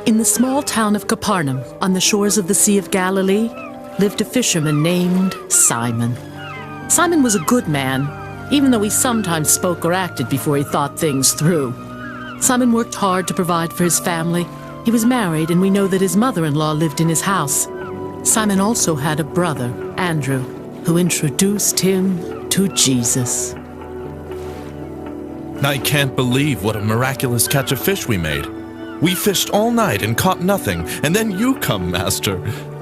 In the small town of Capernaum, on the shores of the Sea of Galilee, lived a fisherman named Simon. Simon was a good man, even though he sometimes spoke or acted before he thought things through. Simon worked hard to provide for his family. He was married, and we know that his mother-in-law lived in his house. Simon also had a brother, Andrew, who introduced him to Jesus. I can't believe what a miraculous catch of fish we made. We fished all night and caught nothing, and then you come, Master,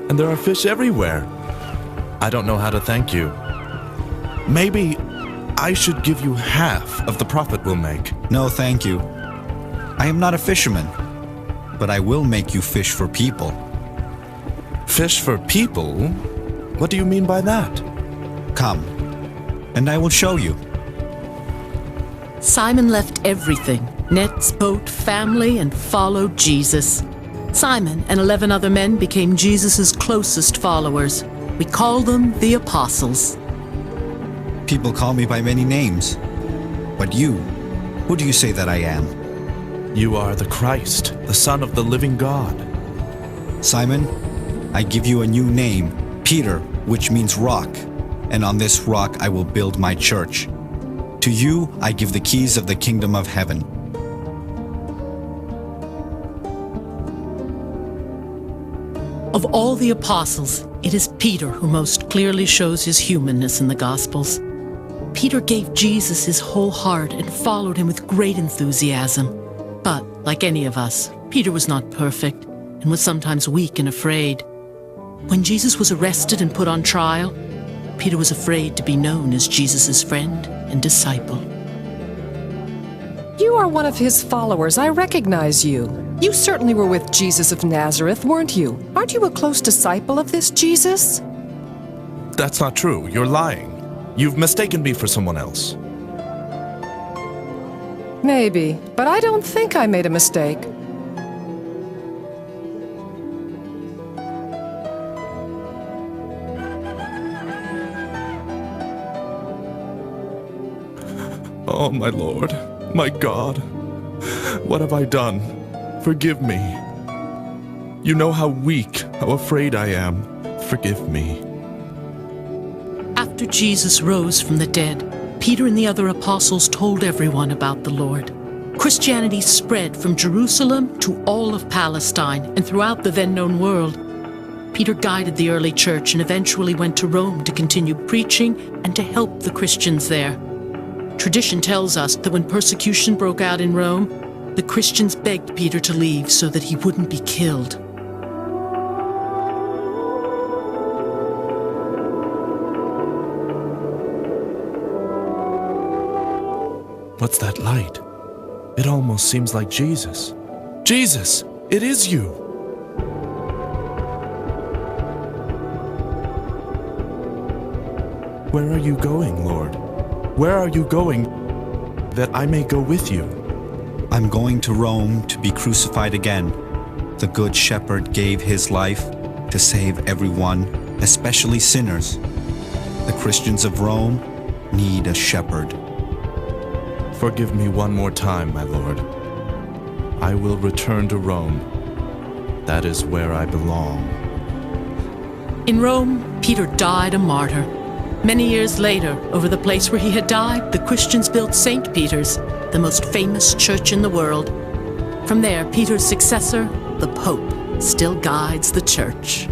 and there are fish everywhere. I don't know how to thank you. Maybe I should give you half of the profit we'll make. No, thank you. I am not a fisherman, but I will make you fish for people. Fish for people? What do you mean by that? Come, and I will show you. Simon left everything, nets, boat, family, and followed Jesus. Simon and 11 other men became Jesus' closest followers. We call them the Apostles. People call me by many names, but you, who do you say that I am? You are the Christ, the Son of the living God. Simon, I give you a new name, Peter, which means rock, and on this rock I will build my church. To you I give the keys of the kingdom of heaven. Of all the apostles, it is Peter who most clearly shows his humanness in the Gospels. Peter gave Jesus his whole heart and followed him with great enthusiasm. But, like any of us, Peter was not perfect and was sometimes weak and afraid. When Jesus was arrested and put on trial, Peter was afraid to be known as Jesus' friend and disciple. You are one of his followers. I recognize you. You certainly were with Jesus of Nazareth, weren't you? Aren't you a close disciple of this Jesus? That's not true. You're lying. You've mistaken me for someone else. Maybe, but I don't think I made a mistake. Oh, my Lord, my God, what have I done? Forgive me. You know how weak, how afraid I am. Forgive me. After Jesus rose from the dead, Peter and the other apostles told everyone about the Lord. Christianity spread from Jerusalem to all of Palestine and throughout the then-known world. Peter guided the early church and eventually went to Rome to continue preaching and to help the Christians there. Tradition tells us that when persecution broke out in Rome, the Christians begged Peter to leave so that he wouldn't be killed. What's that light? It almost seems like Jesus. Jesus, it is you. Where are you going, Lord? Where are you going that I may go with you? I'm going to Rome to be crucified again. The Good Shepherd gave his life to save everyone, especially sinners. The Christians of Rome need a shepherd. Forgive me one more time, my Lord. I will return to Rome. That is where I belong. In Rome, Peter died a martyr. Many years later, over the place where he had died, the Christians built St. Peter's, the most famous church in the world. From there, Peter's successor, the Pope, still guides the church.